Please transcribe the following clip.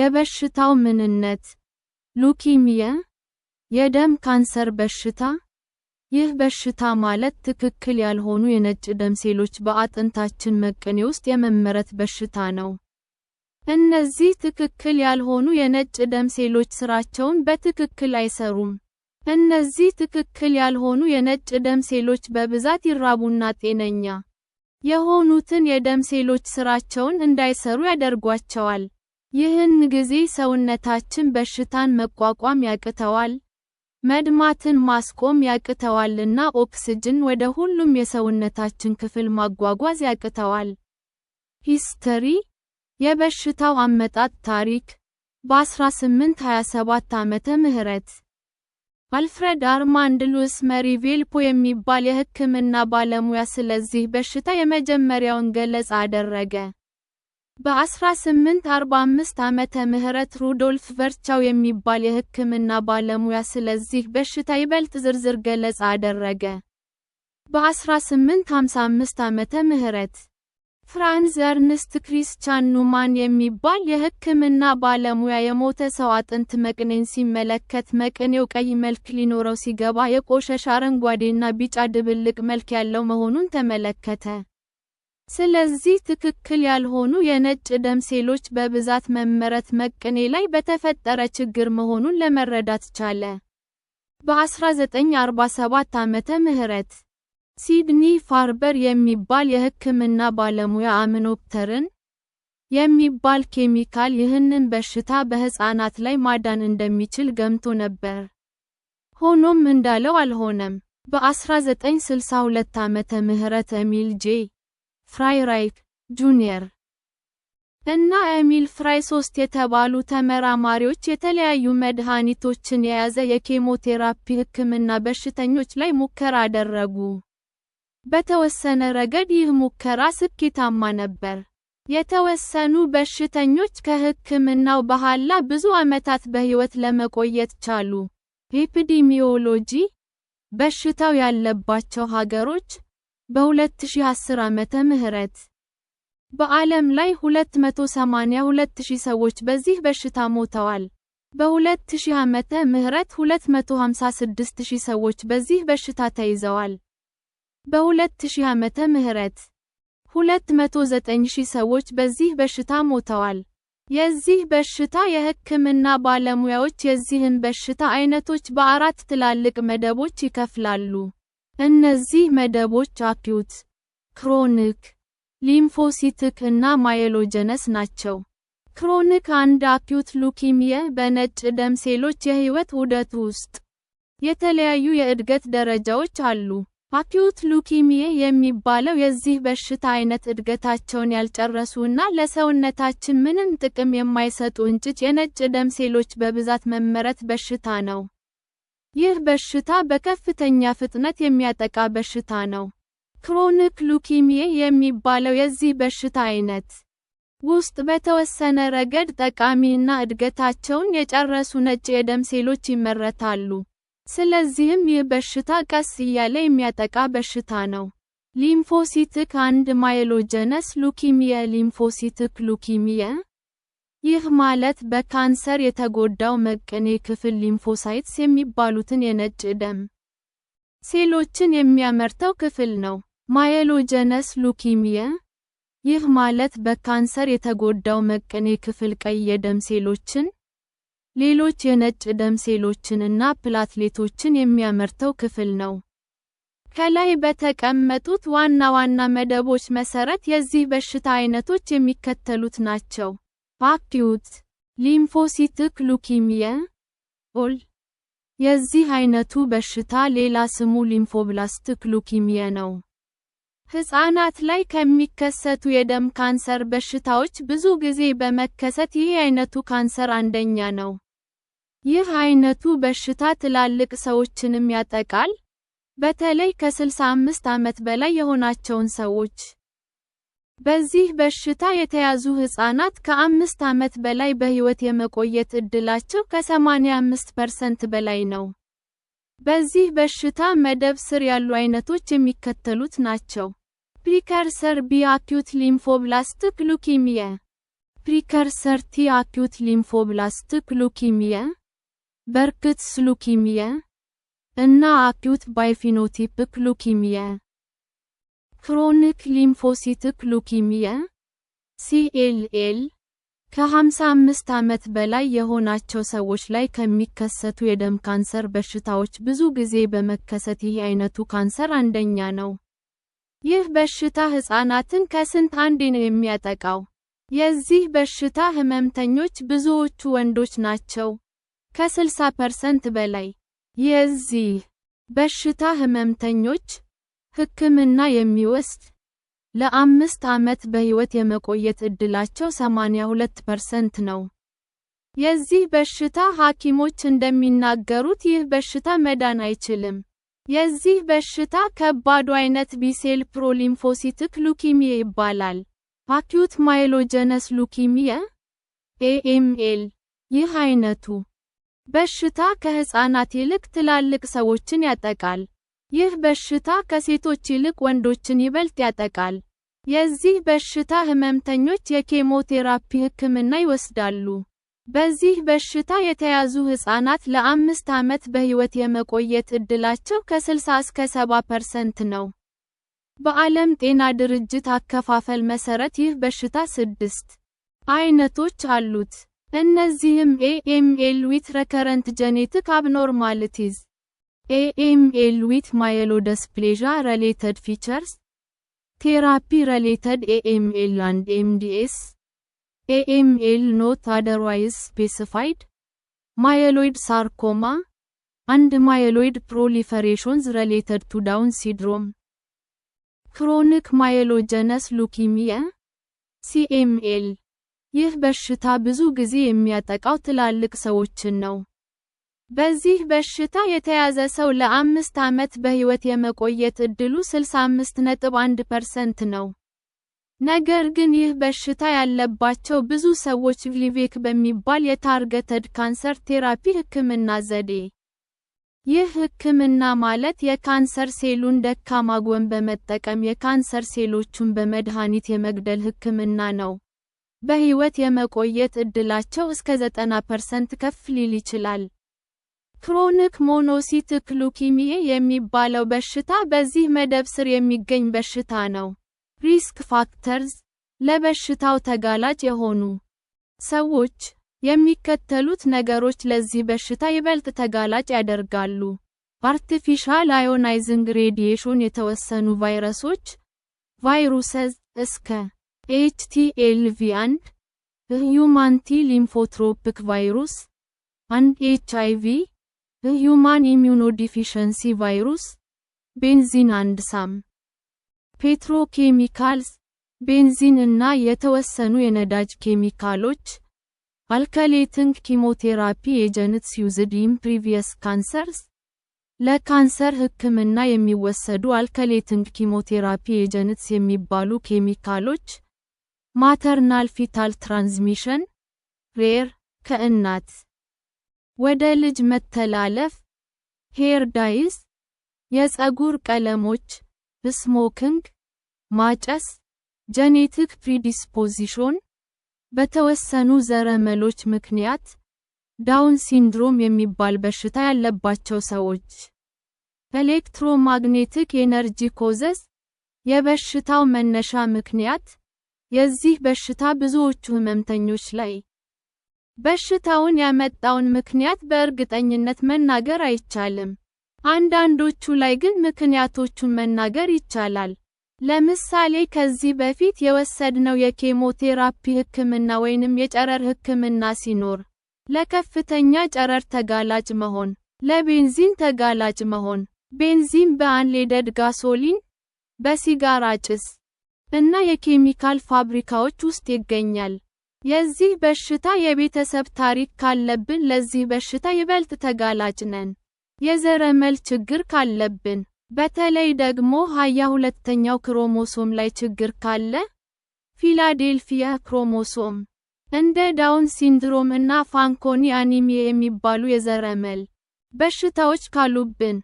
የበሽታው ምንነት ሉኪሚያ የደም ካንሰር በሽታ ይህ በሽታ ማለት ትክክል ያልሆኑ የነጭ ደም ሴሎች በአጥንታችን መቅኔ ውስጥ የመመረት በሽታ ነው። እነዚህ ትክክል ያልሆኑ የነጭ ደም ሴሎች ስራቸውን በትክክል አይሰሩም። እነዚህ ትክክል ያልሆኑ የነጭ ደም ሴሎች በብዛት ይራቡና ጤነኛ የሆኑትን የደም ሴሎች ስራቸውን እንዳይሰሩ ያደርጓቸዋል። ይህን ጊዜ ሰውነታችን በሽታን መቋቋም ያቅተዋል፣ መድማትን ማስቆም ያቅተዋልና ኦክስጅን ወደ ሁሉም የሰውነታችን ክፍል ማጓጓዝ ያቅተዋል። ሂስትሪ የበሽታው አመጣጥ ታሪክ በ1827 ዓመተ ምህረት አልፍሬድ አርማንድ ሉስ መሪቬልፖ የሚባል የሕክምና ባለሙያ ስለዚህ በሽታ የመጀመሪያውን ገለጻ አደረገ። በ1845 ዓመተ ምህረት ሩዶልፍ ቨርቻው የሚባል የሕክምና ባለሙያ ስለዚህ በሽታ ይበልጥ ዝርዝር ገለጻ አደረገ። በ1855 ዓመተ ምህረት ፍራንዝ ኤርንስት ክሪስቲያን ኑማን የሚባል የሕክምና ባለሙያ የሞተ ሰው አጥንት መቅኔን ሲመለከት መቅኔው ቀይ መልክ ሊኖረው ሲገባ የቆሸሸ አረንጓዴና ቢጫ ድብልቅ መልክ ያለው መሆኑን ተመለከተ። ስለዚህ ትክክል ያልሆኑ የነጭ ደም ሴሎች በብዛት መመረት መቅኔ ላይ በተፈጠረ ችግር መሆኑን ለመረዳት ቻለ። በ1947 ዓመተ ምህረት ሲድኒ ፋርበር የሚባል የሕክምና ባለሙያ አምኖፕተርን የሚባል ኬሚካል ይህንን በሽታ በሕፃናት ላይ ማዳን እንደሚችል ገምቶ ነበር። ሆኖም እንዳለው አልሆነም። በ1962 ዓመተ ምህረት ኤሚል ጄ ፍራይራይክ ጁኒየር እና ኤሚል ፍራይ 3 የተባሉ ተመራማሪዎች የተለያዩ መድኃኒቶችን የያዘ የኬሞቴራፒ ሕክምና በሽተኞች ላይ ሙከራ አደረጉ። በተወሰነ ረገድ ይህ ሙከራ ስኬታማ ነበር። የተወሰኑ በሽተኞች ከሕክምናው በኋላ ብዙ ዓመታት በሕይወት ለመቆየት ቻሉ። ኤፒዲሚዮሎጂ በሽታው ያለባቸው ሀገሮች በ2010 ዓመተ ምህረት በዓለም ላይ 282,000 ሰዎች በዚህ በሽታ ሞተዋል። በ2000 ዓመተ ምህረት 256,000 ሰዎች በዚህ በሽታ ተይዘዋል። በ2000 ዓመተ ምህረት 209,000 ሰዎች በዚህ በሽታ ሞተዋል። የዚህ በሽታ የሕክምና ባለሙያዎች የዚህን በሽታ አይነቶች በአራት ትላልቅ መደቦች ይከፍላሉ። እነዚህ መደቦች አኪዩት፣ ክሮኒክ፣ ሊምፎሲቲክ እና ማየሎጀነስ ናቸው። ክሮኒክ አንድ አኪዩት ሉኪሚያ በነጭ ደም ሴሎች የህይወት ዑደት ውስጥ የተለያዩ የእድገት ደረጃዎች አሉ። አኪዩት ሉኪሚያ የሚባለው የዚህ በሽታ አይነት እድገታቸውን ያልጨረሱ እና ለሰውነታችን ምንም ጥቅም የማይሰጡ እንጭጭ የነጭ ደም ሴሎች በብዛት መመረት በሽታ ነው። ይህ በሽታ በከፍተኛ ፍጥነት የሚያጠቃ በሽታ ነው። ክሮኒክ ሉኪሚያ የሚባለው የዚህ በሽታ አይነት ውስጥ በተወሰነ ረገድ ጠቃሚ እና እድገታቸውን የጨረሱ ነጭ የደም ሴሎች ይመረታሉ። ስለዚህም ይህ በሽታ ቀስ እያለ የሚያጠቃ በሽታ ነው። ሊምፎሲቲክ አንድ ማየሎጀነስ ሉኪሚያ ሊምፎሲቲክ ሉኪሚያ ይህ ማለት በካንሰር የተጎዳው መቅኔ ክፍል ሊምፎሳይትስ የሚባሉትን የነጭ ደም ሴሎችን የሚያመርተው ክፍል ነው። ማየሎጀነስ ሉኪሚያ ይህ ማለት በካንሰር የተጎዳው መቅኔ ክፍል ቀይ የደም ሴሎችን፣ ሌሎች የነጭ ደም ሴሎችን እና ፕላትሌቶችን የሚያመርተው ክፍል ነው። ከላይ በተቀመጡት ዋና ዋና መደቦች መሰረት የዚህ በሽታ አይነቶች የሚከተሉት ናቸው። አኪዩት ሊምፎሲቲክ ሉኪሚያ ኦል የዚህ አይነቱ በሽታ ሌላ ስሙ ሊምፎብላስቲክ ሉኪሚያ ነው። ሕፃናት ላይ ከሚከሰቱ የደም ካንሰር በሽታዎች ብዙ ጊዜ በመከሰት ይህ አይነቱ ካንሰር አንደኛ ነው። ይህ አይነቱ በሽታ ትላልቅ ሰዎችንም ያጠቃል፣ በተለይ ከ65 ዓመት በላይ የሆናቸውን ሰዎች። በዚህ በሽታ የተያዙ ሕፃናት ከ5 ዓመት በላይ በሕይወት የመቆየት ዕድላቸው ከ85% በላይ ነው። በዚህ በሽታ መደብ ስር ያሉ አይነቶች የሚከተሉት ናቸው። ፕሪከርሰር ቢ አኪዩት ሊምፎብላስቲክ ሉኪሚያ ፕሪከርሰር ቲ አኪዩት ሊምፎብላስቲክ ሉኪሚያ፣ በርክትስ ሉኪሚያ እና አኪዩት ባይፊኖቲፒክ ሉኪሚያ። ክሮኒክ ሊምፎሲቲክ ሉኪሚያ (CLL) ከ55 ዓመት በላይ የሆናቸው ሰዎች ላይ ከሚከሰቱ የደም ካንሰር በሽታዎች ብዙ ጊዜ በመከሰት ይህ አይነቱ ካንሰር አንደኛ ነው። ይህ በሽታ ሕፃናትን ከስንት አንዴ ነው የሚያጠቃው። የዚህ በሽታ ህመምተኞች ብዙዎቹ ወንዶች ናቸው፣ ከ60% በላይ። የዚህ በሽታ ህመምተኞች ሕክምና የሚወስድ ለ5 ዓመት በሕይወት የመቆየት ዕድላቸው 82% ነው። የዚህ በሽታ ሐኪሞች እንደሚናገሩት ይህ በሽታ መዳን አይችልም። የዚህ በሽታ ከባዱ አይነት ቢ-ሴል ፕሮሊምፎሲቲክ ሉኪሚያ ይባላል። አኪዩት ማይሎጀነስ ሉኪሚያ (AML) ይህ አይነቱ በሽታ ከሕፃናት ይልቅ ትላልቅ ሰዎችን ያጠቃል። ይህ በሽታ ከሴቶች ይልቅ ወንዶችን ይበልጥ ያጠቃል። የዚህ በሽታ ህመምተኞች የኬሞቴራፒ ሕክምና ይወስዳሉ። በዚህ በሽታ የተያዙ ሕፃናት ለ5 ዓመት በሕይወት የመቆየት ዕድላቸው ከ60 እስከ 70% ነው። በዓለም ጤና ድርጅት አከፋፈል መሠረት ይህ በሽታ 6 አይነቶች አሉት። እነዚህም AML with recurrent genetic abnormalities, AML with myelodysplasia related features, therapy related AML and MDS, AML not otherwise specified, myeloid sarcoma, and myeloid proliferations related to Down syndrome. Chronic myelogenous leukemia (CML) ይህ በሽታ ብዙ ጊዜ የሚያጠቃው ትላልቅ ሰዎችን ነው። በዚህ በሽታ የተያዘ ሰው ለ5 ዓመት በሕይወት የመቆየት ዕድሉ 65.1% ነው። ነገር ግን ይህ በሽታ ያለባቸው ብዙ ሰዎች ግሊቬክ በሚባል የታርገተድ ካንሰር ቴራፒ ሕክምና ዘዴ። ይህ ሕክምና ማለት የካንሰር ሴሉን ደካማ ጎን በመጠቀም የካንሰር ሴሎቹን በመድኃኒት የመግደል ሕክምና ነው። በሕይወት የመቆየት ዕድላቸው እስከ 90% ከፍ ሊል ይችላል። ክሮኒክ ሞኖሲቲክ ሉኪሚያ የሚባለው በሽታ በዚህ መደብ ስር የሚገኝ በሽታ ነው። ሪስክ ፋክተርስ ለበሽታው ተጋላጭ የሆኑ ሰዎች የሚከተሉት ነገሮች ለዚህ በሽታ ይበልጥ ተጋላጭ ያደርጋሉ። አርቲፊሻል አዮናይዚንግ ሬዲዬሽን የተወሰኑ ቫይረሶች (ቫይሩስስ) እስከ HTLV1 (Human T lymphotropic virus) and HIV (Human immunodeficiency virus), ቤንዚን and some ፔትሮኬሚካልስ ቤንዚን እና የተወሰኑ የነዳጅ ኬሚካሎች አልካሌቲንግ ኪሞቴራፒ ኤጀንትስ ዩዝድ ኢን ፕሪቪየስ ካንሰርስ ለካንሰር ሕክምና የሚወሰዱ አልካሌቲንግ ኪሞቴራፒ ኤጀንትስ የሚባሉ ኬሚካሎች ማተርናል ፊታል ትራንስሚሽን ሬር ከእናት ወደ ልጅ መተላለፍ ሄር ዳይስ የፀጉር ቀለሞች ስሞኪንግ ማጨስ ጄኔቲክ ፕሪዲስፖዚሽን በተወሰኑ ዘረመሎች ምክንያት ዳውን ሲንድሮም የሚባል በሽታ ያለባቸው ሰዎች ኤሌክትሮማግኔቲክ ኤነርጂ ኮዘስ የበሽታው መነሻ ምክንያት የዚህ በሽታ ብዙዎቹ ህመምተኞች ላይ በሽታውን ያመጣውን ምክንያት በእርግጠኝነት መናገር አይቻልም። አንዳንዶቹ ላይ ግን ምክንያቶቹን መናገር ይቻላል። ለምሳሌ ከዚህ በፊት የወሰድነው የኬሞቴራፒ ሕክምና ወይንም የጨረር ሕክምና ሲኖር፣ ለከፍተኛ ጨረር ተጋላጭ መሆን፣ ለቤንዚን ተጋላጭ መሆን፣ ቤንዚን በአንሌደድ ጋሶሊን፣ በሲጋራ ጭስ እና የኬሚካል ፋብሪካዎች ውስጥ ይገኛል። የዚህ በሽታ የቤተሰብ ታሪክ ካለብን ለዚህ በሽታ ይበልጥ ተጋላጭ ነን። የዘረመል ችግር ካለብን በተለይ ደግሞ 22ኛው ክሮሞሶም ላይ ችግር ካለ ፊላዴልፊያ ክሮሞሶም እንደ ዳውን ሲንድሮም እና ፋንኮኒ አኒሚያ የሚባሉ የዘረመል በሽታዎች ካሉብን